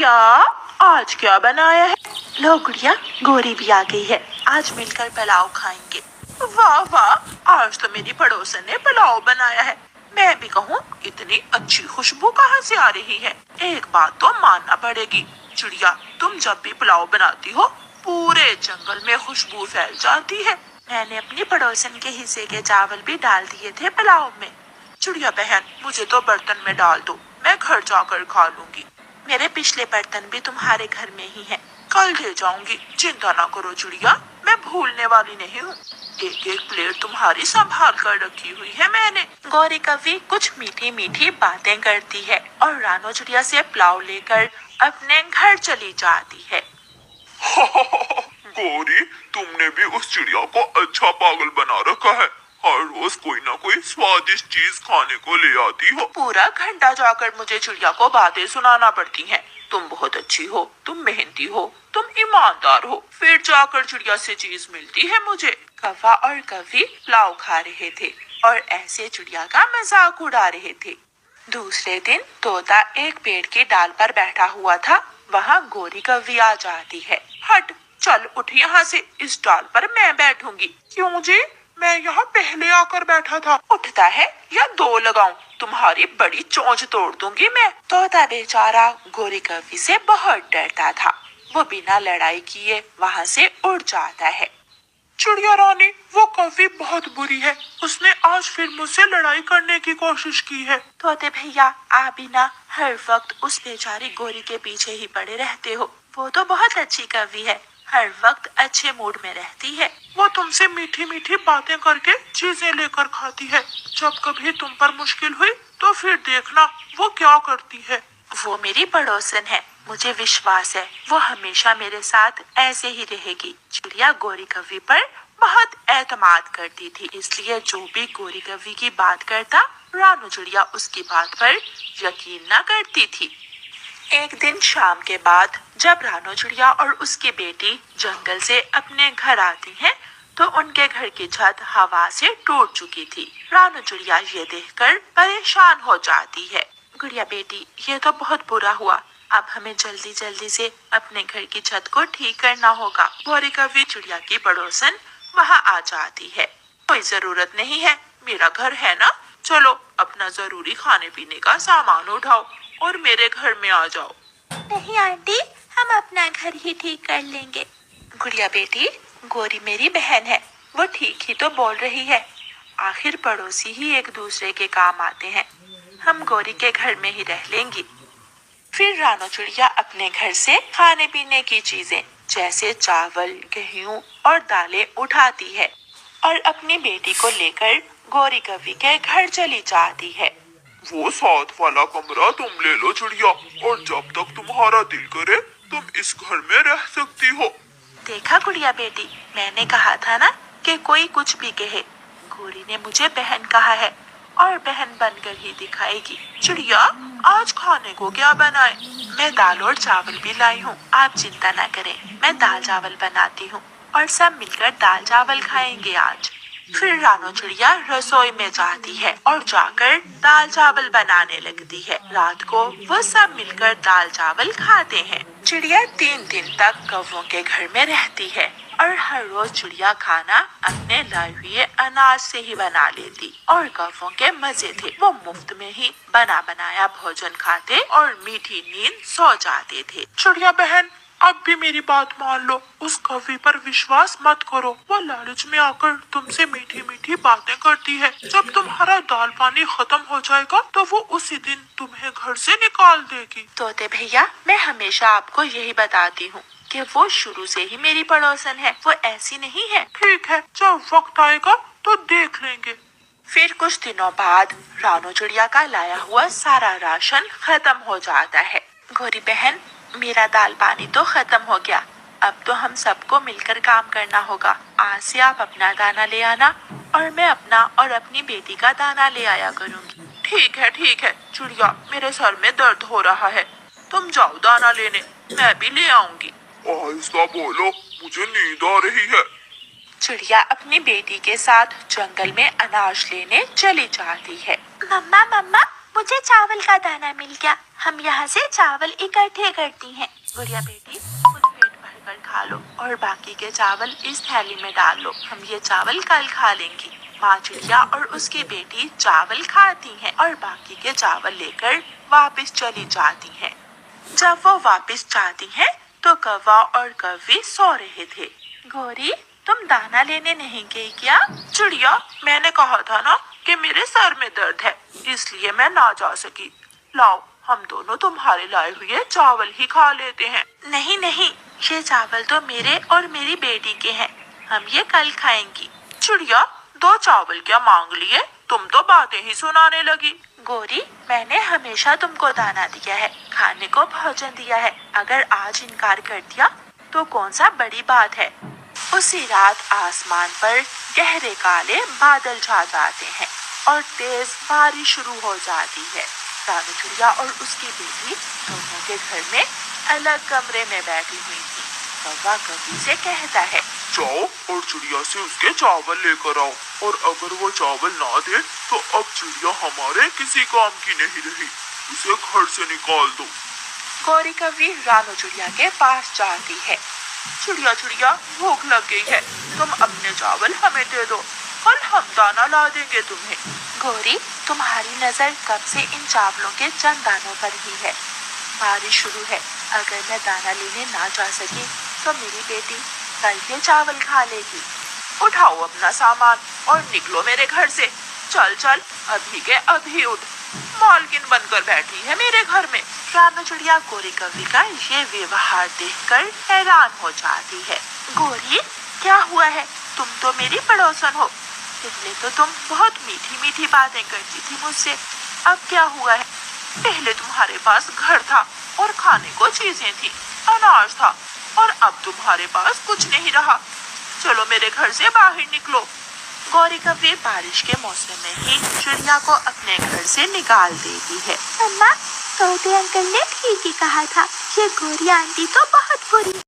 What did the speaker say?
चिड़िया, आज क्या बनाया है? लो गुड़िया, गोरी भी आ गई है, आज मिलकर पुलाव खाएंगे। वाह वाह, आज तो मेरी पड़ोसन ने पुलाव बनाया है। मैं भी कहूँ, इतनी अच्छी खुशबू कहाँ से आ रही है? एक बात तो मानना पड़ेगी, चिड़िया, तुम जब भी पुलाव बनाती हो पूरे जंगल में खुशबू फैल जाती है। मैंने अपनी पड़ोसन के हिस्से के चावल भी डाल दिए थे पुलाव में। चिड़िया बहन, मुझे तो बर्तन में डाल दो, मैं घर जाकर खा लूंगी। मेरे पिछले बर्तन भी तुम्हारे घर में ही हैं, कल ले जाऊंगी, चिंता ना करो चिड़िया, मैं भूलने वाली नहीं हूँ। एक एक प्लेट तुम्हारी संभाल कर रखी हुई है मैंने। गौरी कभी कुछ मीठी मीठी बातें करती है और रानो चिड़िया से पुलाव लेकर अपने घर चली जाती है। गौरी, तुमने भी उस चिड़िया को अच्छा पागल बना रखा है। हर रोज कोई ना कोई स्वादिष्ट चीज खाने को ले आती हो। पूरा घंटा जाकर मुझे चिड़िया को बातें सुनाना पड़ती हैं। तुम बहुत अच्छी हो, तुम मेहनती हो, तुम ईमानदार हो, फिर जाकर चिड़िया से चीज मिलती है मुझे। कौवा और कवि पुलाव खा रहे थे और ऐसे चिड़िया का मजाक उड़ा रहे थे। दूसरे दिन तोता एक पेड़ की डाल पर बैठा हुआ था। वहाँ गोरी कवि आ जाती है। हट, चल उठ यहाँ से, इस डाल पर मैं बैठूंगी। क्यों जी, मैं यहाँ पहले आकर बैठा था। उठता है या दो लगाऊं, तुम्हारी बड़ी चोंच तोड़ दूंगी मैं। तोता बेचारा गोरी कवि से बहुत डरता था। वो बिना लड़ाई किए वहाँ से उड़ जाता है। चिड़िया रानी, वो कवि बहुत बुरी है, उसने आज फिर मुझसे लड़ाई करने की कोशिश की है। तोते भैया, आप भी ना हर वक्त उस बेचारी गोरी के पीछे ही पड़े रहते हो। वो तो बहुत अच्छी कवि है, हर वक्त अच्छे मूड में रहती है। वो तुमसे मीठी मीठी बातें करके चीजें लेकर खाती है। जब कभी तुम पर मुश्किल हुई तो फिर देखना वो क्या करती है। वो मेरी पड़ोसन है, मुझे विश्वास है वो हमेशा मेरे साथ ऐसे ही रहेगी। चिड़िया गोरी कवि पर बहुत एतमाद करती थी, इसलिए जो भी गोरी कवि की बात करता, रानू चिड़िया उसकी बात पर यकीन न करती थी। एक दिन शाम के बाद जब रानो चिड़िया और उसकी बेटी जंगल से अपने घर आती हैं, तो उनके घर की छत हवा से टूट चुकी थी। रानो चिड़िया ये देखकर परेशान हो जाती है। गुड़िया बेटी, ये तो बहुत बुरा हुआ, अब हमें जल्दी जल्दी से अपने घर की छत को ठीक करना होगा। गोरी कवि चिड़िया की पड़ोसन वहाँ आ जाती है। कोई जरूरत नहीं है, मेरा घर है ना, चलो अपना जरूरी खाने पीने का सामान उठाओ और मेरे घर में आ जाओ। नहीं आंटी, हम अपना घर ही ठीक कर लेंगे। गुड़िया बेटी, गोरी मेरी बहन है, वो ठीक ही तो बोल रही है। आखिर पड़ोसी ही एक दूसरे के काम आते हैं, हम गोरी के घर में ही रह लेंगी। फिर रानो चिड़िया अपने घर से खाने पीने की चीजें जैसे चावल, गेहूं और दालें उठाती है और अपनी बेटी को लेकर गोरी कवि के घर चली जाती है। वो साथ वाला कमरा तुम ले लो चिड़िया, और जब तक तुम्हारा दिल करे तुम इस घर में रह सकती हो। देखा गुड़िया बेटी, मैंने कहा था ना कि कोई कुछ भी कहे, गोरी ने मुझे बहन कहा है और बहन बनकर ही दिखाएगी। चिड़िया, आज खाने को क्या बनाए? मैं दाल और चावल भी लाई हूँ, आप चिंता न करें, मैं दाल चावल बनाती हूँ और सब मिलकर दाल चावल खाएंगे आज। फिर रानो चिड़िया रसोई में जाती है और जाकर दाल चावल बनाने लगती है। रात को वो सब मिलकर दाल चावल खाते हैं। चिड़िया 3 दिन तक कौवों के घर में रहती है और हर रोज चिड़िया खाना अपने लाए हुए अनाज से ही बना लेती और कौवों के मजे थे, वो मुफ्त में ही बना बनाया भोजन खाते और मीठी नींद सो जाते थे। चिड़िया बहन, अब भी मेरी बात मान लो, उस कवि पर विश्वास मत करो, वो लालच में आकर तुमसे मीठी मीठी बातें करती है। जब तुम्हारा दाल पानी खत्म हो जाएगा तो वो उसी दिन तुम्हें घर से निकाल देगी। तोते भैया, मैं हमेशा आपको यही बताती हूँ कि वो शुरू से ही मेरी पड़ोसन है, वो ऐसी नहीं है। ठीक है, जब वक्त आएगा तो देख लेंगे। फिर कुछ दिनों बाद रानो चिड़िया का लाया हुआ सारा राशन खत्म हो जाता है। गोरी बहन, मेरा दाल पानी तो खत्म हो गया, अब तो हम सबको मिलकर काम करना होगा। आज से आप अपना दाना ले आना और मैं अपना और अपनी बेटी का दाना ले आया करूँगी। ठीक है चिड़िया, मेरे सर में दर्द हो रहा है, तुम जाओ दाना लेने, मैं भी ले आऊंगी। आहिस्ता बोलो, मुझे नींद आ रही है। चिड़िया अपनी बेटी के साथ जंगल में अनाज लेने चली जाती है। मम्मा मम्मा, मुझे चावल का दाना मिल गया। हम यहाँ से चावल इकट्ठे करती हैं। गुड़िया बेटी, खुद पेट भरकर खा लो और बाकी के चावल इस थैली में डाल लो। हम ये चावल कल खा लेंगी। माँ चिड़िया और उसकी बेटी चावल खाती हैं और बाकी के चावल लेकर वापस चली जाती हैं। जब वो वापस जाती हैं तो कौवा और कौवी सो रहे थे। गौरी, तुम दाना लेने नहीं गई क्या? चिड़िया, मैंने कहा था ना कि मेरे सर में दर्द है, इसलिए मैं ना जा सकी। लाओ, हम दोनों तुम्हारे लाए हुए चावल ही खा लेते हैं। नहीं नहीं, ये चावल तो मेरे और मेरी बेटी के हैं, हम ये कल खाएंगी। चिड़िया, 2 चावल क्या मांग लिए? तुम तो बातें ही सुनाने लगी। गौरी, मैंने हमेशा तुमको दाना दिया है, खाने को भोजन दिया है। अगर आज इनकार कर दिया तो कौन सा बड़ी बात है। उसी रात आसमान पर गहरे काले बादल छा जाते हैं और तेज बारिश शुरू हो जाती है। रानू चिड़िया और उसकी बेटी दोनों के घर में अलग कमरे में बैठी हुई थी। कौवा कौवी से कहता है, जाओ और चिड़िया से उसके चावल लेकर आओ, और अगर वो चावल ना दे तो अब चिड़िया हमारे किसी काम की नहीं रही, उसे घर से निकाल दो। गौरी कौवी रानू चिड़िया के पास जाती है। चिड़िया चिड़िया, भूख लग गई है, तुम अपने चावल हमें दे दो, कल हम दाना ला देंगे तुम्हें। गौरी, तुम्हारी नजर कब से इन चावलों के चंद दानों पर ही है। बारिश शुरू है, अगर मैं दाना लेने ना जा सकी तो मेरी बेटी कल के चावल खा लेगी। उठाओ अपना सामान और निकलो मेरे घर से। चल चल, अभी के अभी उठ, मालकिन बनकर बैठी है मेरे घर में। रानू चिड़िया गौरी कौवी का ये व्यवहार देखकर हैरान हो जाती है। गौरी, क्या हुआ है? तुम तो मेरी पड़ोसन हो, पहले तो तुम बहुत मीठी मीठी बातें करती थी मुझसे, अब क्या हुआ है? पहले तुम्हारे पास घर था और खाने को चीजें थी, अनाज था, और अब तुम्हारे पास कुछ नहीं रहा। चलो मेरे घर से बाहर निकलो। गौरी कौवी बारिश के मौसम में ही चिड़िया को अपने घर से निकाल देती है। अम्मा, तोते अंकल ने ठीक ही कहा था, ये गौरी आंटी तो बहुत बुरी